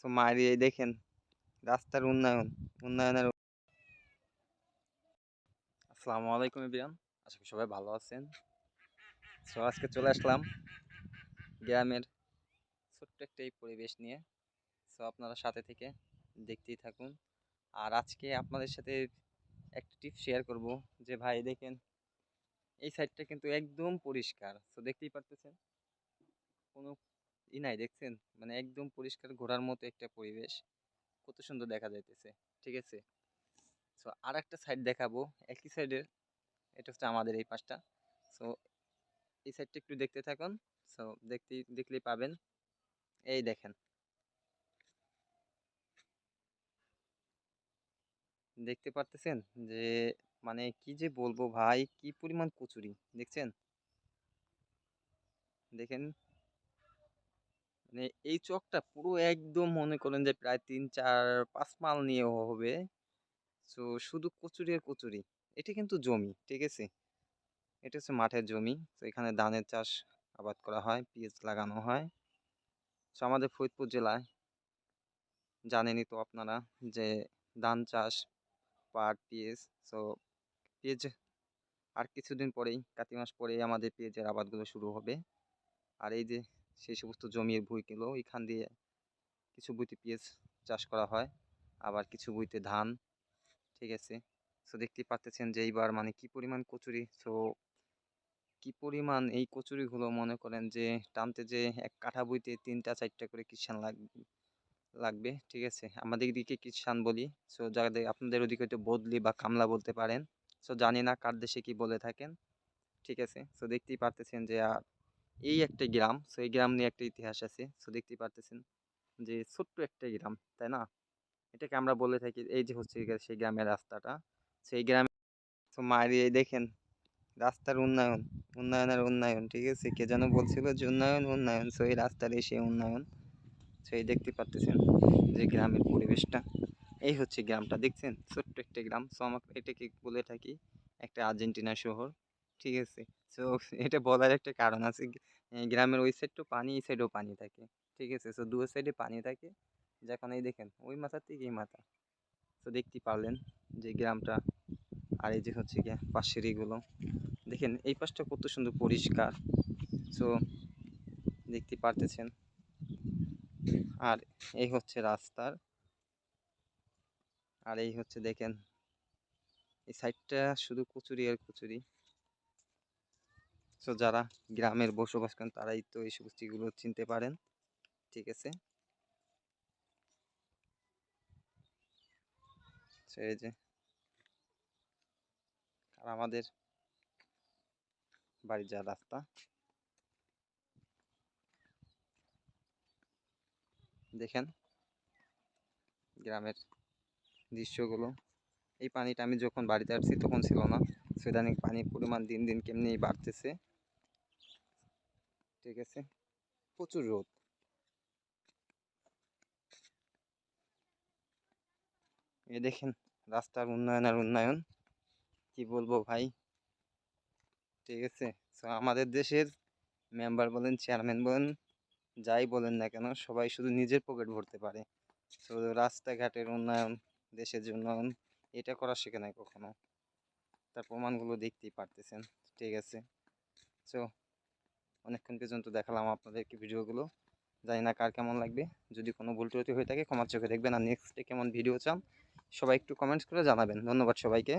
তো মারি এই দেখেন রাস্তার উন্নয়নের। আসসালামু আলাইকুম এভরিওয়ান, আশা করি সবাই ভালো আছেন। সো আজকে চলে আসলাম গ্রামের ছোট্ট একটা এই পরিবেশ নিয়ে। সো আপনারা সাথে থেকে দেখতেই থাকুন। আর আজকে আপনাদের সাথে একটা টিপ শেয়ার করব যে ভাই দেখেন এই সাইডটা কিন্তু একদম পরিষ্কার। সো দেখতেই পারতেছেন কোনো নাই, দেখছেন মানে একদম পরিষ্কার ঘোরার মতো একটা পরিবেশ, কত সুন্দর দেখা যাইতেছে। ঠিক আছে, সো আর একটা সাইড দেখাবো একই সাইডের, এটা হচ্ছে আমাদের এই পাশটা। সো এই সাইডটা একটু দেখতে থাকুন। সো দেখলেই পাবেন। এই দেখেন, দেখতে পারতেছেন যে মানে কি যে বলবো ভাই, কি পরিমাণ কচুরি দেখছেন। দেখেন মানে এই চকটা পুরো একদম মনে করেন যে প্রায় 3 4 5 মাল নিয়ে হবে। তো শুধু কচুরি আর কচুরি। এটা কিন্তু জমি, ঠিক আছে, এটা হচ্ছে মাঠের জমি। তো এখানে ধানের চাষ আবাদ করা হয়, পেঁয়াজ লাগানো হয়। তো আমাদের ফরিদপুর জেলায় জানেনই তো আপনারা যে ধান চাষ, পাট, পেঁয়াজ। সো পেঁয়াজ আর কিছুদিন পরেই, কার্তিক মাস পরেই আমাদের পেঁয়াজের আবাদগুলো শুরু হবে। আর এই যে সেই সমস্ত জমির ভুঁইগুলো, এখান দিয়ে কিছু ভুঁইতে পেঁয়াজ চাষ করা হয়, আবার কিছু ভুঁইতে ধান। ঠিক আছে, সো দেখতেই পাচ্ছেন যে এইবার মানে কি পরিমাণ কচুরি। সো কি পরিমাণ এই কচুরিগুলো, মনে করেন যে টানতে যে এক কাঠা বইতে 3টা 4টা করে কিষান লাগবে। ঠিক আছে, আমাদের দিকে কিষান বলি। সো যাদের আপনাদের ওদিকে হয়তো বদলি বা কামলা বলতে পারেন। সো জানি না কার দেশে কি বলে থাকেন। ঠিক আছে, সো দেখতেই পারতেছেন যে এই একটা গ্রাম। সো এই গ্রাম নিয়ে একটা ইতিহাস আছে। সো দেখতেই পারতেছেন যে ছোট্ট একটা গ্রাম, তাই না? এটাকে আমরা বলে থাকি, এই যে হচ্ছে সেই গ্রামের রাস্তাটা, সেই গ্রামে। তো মারি এই দেখেন রাস্তার উন্নয়ন। ঠিক আছে, কে যেন বলছিল যে উন্নয়ন। সো এই রাস্তার সেই উন্নয়ন। সো এই দেখতে পারতেছেন যে গ্রামের পরিবেশটা, এই হচ্ছে গ্রামটা দেখছেন, ছোট্ট একটা গ্রাম। সো আমাকে এটাকে বলে থাকি একটা আর্জেন্টিনা শহর। ঠিক আছে, সো এটা বলার একটা কারণ আছে। গ্রামের ওই সাইডটাও পানি, এই সাইডেও পানি থাকে। ঠিক আছে, সো দু সাইডে পানি থাকে, যখন এই দেখেন ওই মাথা থেকে এই মাথা। তো দেখতে পারলেন যে গ্রামটা। আর এই যে হচ্ছে গিয়ে পাশের এগুলো দেখেন, এই পাশটা কত সুন্দর পরিষ্কার। সো দেখতে পারতেছেন। আর এই হচ্ছে রাস্তার, আর এই হচ্ছে দেখেন এই সাইডটা শুধু কচুরি আর কচুরি। সো যারা গ্রামের বসবাস করেন তারাই তো এই সমস্তগুলো চিনতে পারেন। ঠিক আছে, সো এই যে আর আমাদের বাড়ির যা রাস্তা দেখেন, গ্রামের দৃশ্যগুলো। এই পানিটা আমি যখন বাড়িতে আসছি তখন ছিল না। সো ইদানিং পানির পরিমাণ দিন দিন কেমনি বাড়তেছে। ঠিক আছে, প্রচুর রোদ। এই দেখেন রাস্তার উন্নয়ন আর উন্নয়ন, কি বলবো ভাই। ঠিক আছে, সো আমাদের দেশের মেম্বার বলেন, চেয়ারম্যান বলেন, যাই বলেন না কেন, সবাই শুধু নিজের পকেট ভরতে পারে। তো রাস্তাঘাটের উন্নয়ন, দেশের যে উন্নয়ন, এটা করা শেখে নাই কখনো। তার প্রমাণগুলো দেখতেই পারতেছেন। ঠিক আছে, সো অনেকক্ষণ পর্যন্ত দেখালাম আপনাদেরকে ভিডিওগুলো। জানি না কার কেমন লাগবে। যদি কোনো ভুল ত্রুটি হয়ে থাকে ক্ষমার চোখে দেখবেন। আর নেক্সটে কেমন ভিডিও চান সবাই একটু কমেন্টস করে জানাবেন। ধন্যবাদ সবাইকে।